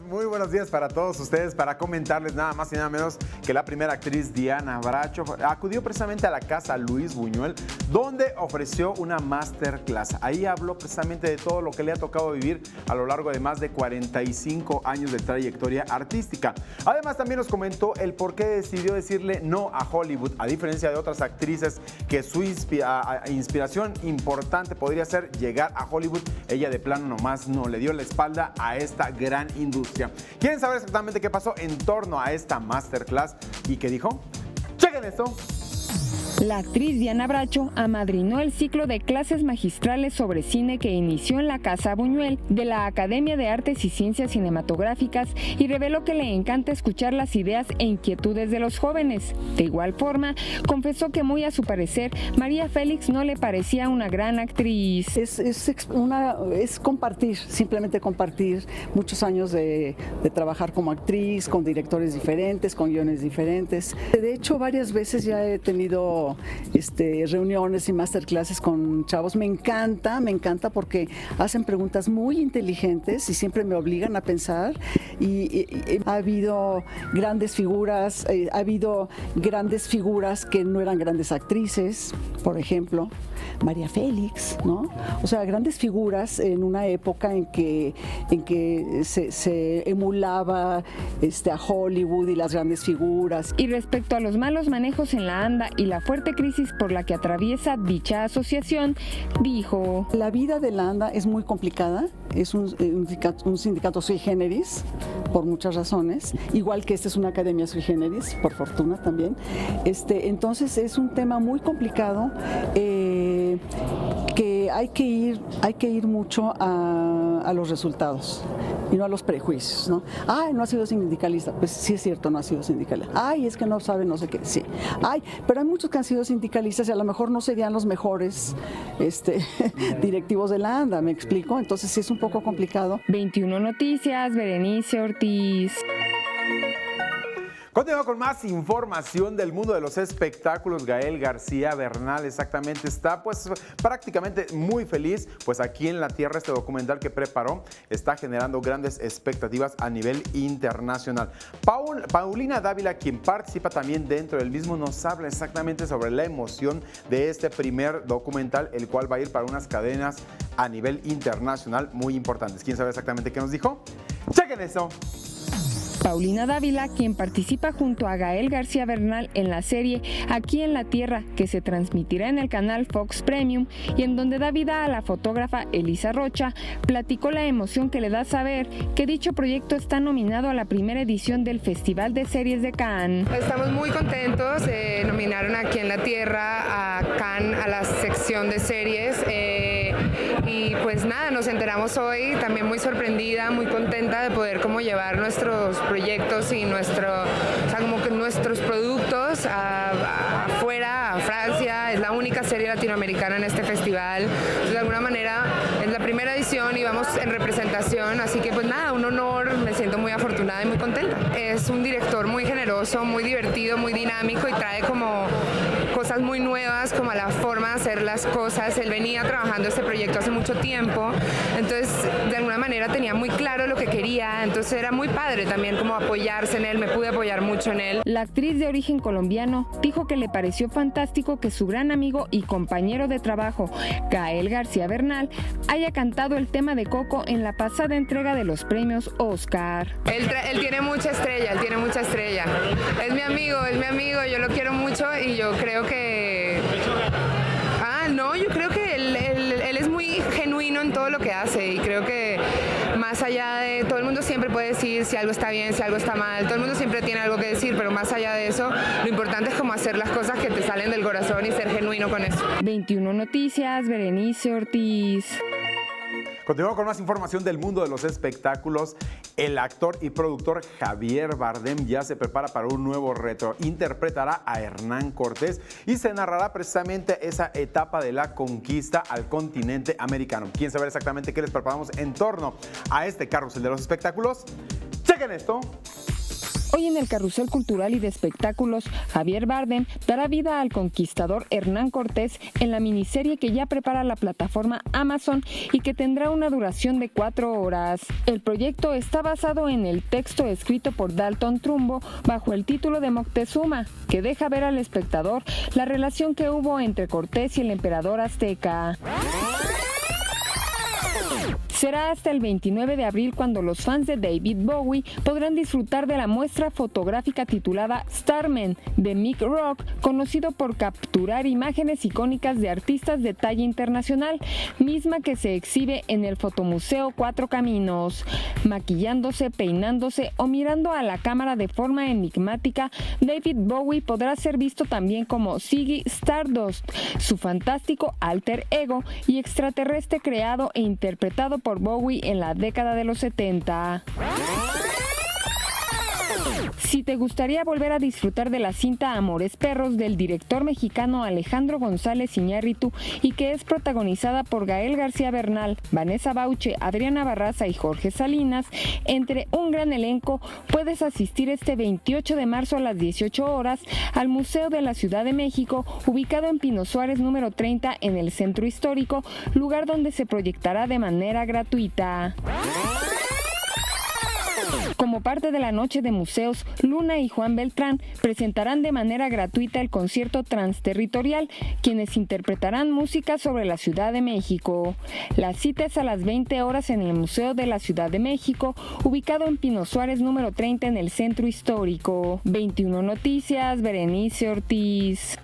Muy buenos días para todos ustedes, para comentarles nada más y nada menos que la primera actriz Diana Bracho acudió precisamente a la casa Luis Buñuel, donde ofreció una masterclass. Ahí habló precisamente de todo lo que le ha tocado vivir a lo largo de más de 45 años de trayectoria artística. Además también nos comentó el por qué decidió decirle no a Hollywood, a diferencia de otras actrices que su inspiración importante podría ser llegar a Hollywood. Ella de plano nomás no le dio la espalda a esta gran industria. ¿Quieren saber exactamente qué pasó en torno a esta masterclass y qué dijo? ¡Chequen esto! La actriz Diana Bracho amadrinó el ciclo de clases magistrales sobre cine que inició en la Casa Buñuel de la Academia de Artes y Ciencias Cinematográficas y reveló que le encanta escuchar las ideas e inquietudes de los jóvenes. De igual forma, confesó que muy a su parecer, María Félix no le parecía una gran actriz. Es compartir, simplemente compartir muchos años de trabajar como actriz, con directores diferentes, con guiones diferentes. De hecho, varias veces ya he tenido reuniones y masterclasses con chavos. Me encanta porque hacen preguntas muy inteligentes y siempre me obligan a pensar y ha habido grandes figuras, que no eran grandes actrices, por ejemplo María Félix, ¿no? O sea, grandes figuras en una época en que se emulaba a Hollywood y las grandes figuras. Y respecto a los malos manejos en la ANDA y la fuerte crisis por la que atraviesa dicha asociación, dijo: la vida de la ANDA es muy complicada, es un sindicato sui generis por muchas razones, igual que esta es una academia sui generis, por fortuna también. Entonces es un tema muy complicado que hay que ir mucho a los resultados y no a los prejuicios, ¿no? Ay, no ha sido sindicalista. Pues sí es cierto, no ha sido sindicalista. Ay, es que no sabe no sé qué. Sí. Ay, pero hay muchos que han sido sindicalistas y a lo mejor no serían los mejores directivos de la ANDA, ¿me explico? Entonces sí es un poco complicado. 21 Noticias, Berenice Ortiz. Continuamos con más información del mundo de los espectáculos. Gael García Bernal exactamente está pues prácticamente muy feliz, pues aquí en la tierra este documental que preparó está generando grandes expectativas a nivel internacional. Paulina Dávila, quien participa también dentro del mismo, nos habla exactamente sobre la emoción de este primer documental, el cual va a ir para unas cadenas a nivel internacional muy importantes. ¿Quién sabe exactamente qué nos dijo? ¡Chequen eso! Paulina Dávila, quien participa junto a Gael García Bernal en la serie Aquí en la Tierra, que se transmitirá en el canal Fox Premium y en donde da vida a la fotógrafa Elisa Rocha, platicó la emoción que le da saber que dicho proyecto está nominado a la primera edición del Festival de Series de Cannes. Estamos muy contentos, nominaron Aquí en la Tierra a Cannes, a la sección de series. Y pues nada, nos enteramos hoy, también muy sorprendida, muy contenta de poder como llevar nuestros proyectos y nuestros productos afuera, a Francia. Es la única serie latinoamericana en este festival. Entonces, de alguna manera es la primera edición y vamos en representación, así que pues nada, un honor, me siento muy afortunada y muy contenta. Es un director muy generoso, muy divertido, muy dinámico y trae como cosas muy nuevas, como la forma de hacer las cosas. Él venía trabajando este proyecto hace mucho tiempo, entonces de alguna manera tenía muy claro lo que quería, entonces era muy padre también como apoyarse en él, me pude apoyar mucho en él. La actriz de origen colombiano dijo que le pareció fantástico que su gran amigo y compañero de trabajo, Gael García Bernal, haya cantado el tema de Coco en la pasada entrega de los premios Oscar. Él tiene mucha estrella, es mi amigo, yo lo quiero mucho y yo creo que... yo creo que él es muy genuino en todo lo que hace y creo que más allá de... Todo el mundo siempre puede decir si algo está bien, si algo está mal, todo el mundo siempre tiene algo que decir, pero más allá de eso, lo importante es como hacer las cosas que te salen del corazón y ser genuino con eso. 21 Noticias, Berenice Ortiz. Continuamos con más información del mundo de los espectáculos. El actor y productor Javier Bardem ya se prepara para un nuevo reto. Interpretará a Hernán Cortés y se narrará precisamente esa etapa de la conquista al continente americano. ¿Quieren saber exactamente qué les preparamos en torno a este carrusel de los espectáculos? ¡Chequen esto! Hoy en el Carrusel Cultural y de Espectáculos, Javier Bardem dará vida al conquistador Hernán Cortés en la miniserie que ya prepara la plataforma Amazon y que tendrá una duración de 4 horas. El proyecto está basado en el texto escrito por Dalton Trumbo bajo el título de Moctezuma, que deja ver al espectador la relación que hubo entre Cortés y el emperador azteca. Será hasta el 29 de abril cuando los fans de David Bowie podrán disfrutar de la muestra fotográfica titulada Starman de Mick Rock, conocido por capturar imágenes icónicas de artistas de talla internacional, misma que se exhibe en el Fotomuseo Cuatro Caminos. Maquillándose, peinándose o mirando a la cámara de forma enigmática, David Bowie podrá ser visto también como Ziggy Stardust, su fantástico alter ego y extraterrestre creado e interpretado por Bowie en la década de los 70. Si te gustaría volver a disfrutar de la cinta Amores Perros del director mexicano Alejandro González Iñárritu y que es protagonizada por Gael García Bernal, Vanessa Bauche, Adriana Barraza y Jorge Salinas, entre un gran elenco, puedes asistir este 28 de marzo a las 18 horas al Museo de la Ciudad de México, ubicado en Pino Suárez número 30 en el Centro Histórico, lugar donde se proyectará de manera gratuita. Como parte de la Noche de Museos, Luna y Juan Beltrán presentarán de manera gratuita el concierto Transterritorial, quienes interpretarán música sobre la Ciudad de México. La cita es a las 20 horas en el Museo de la Ciudad de México, ubicado en Pino Suárez número 30 en el Centro Histórico. 21 Noticias, Berenice Ortiz.